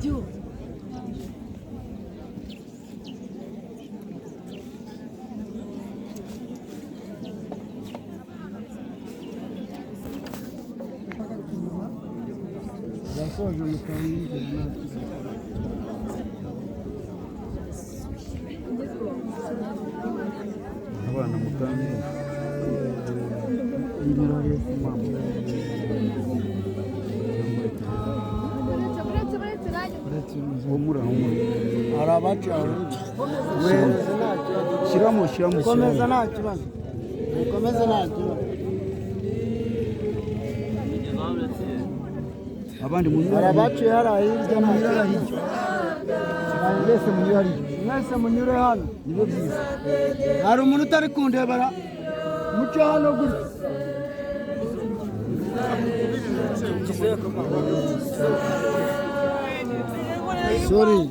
juu. yasoje mutangire abana mutangire ibirori mama humura arabaca shyiramo komeza nta kibazo mukomeze nta kibazo abandi arabaciye hariya hirya no hirya mwese munyure hariya mwese munyure hano nibo byiza hari umuntu utari kundebera muce hano gutya sorry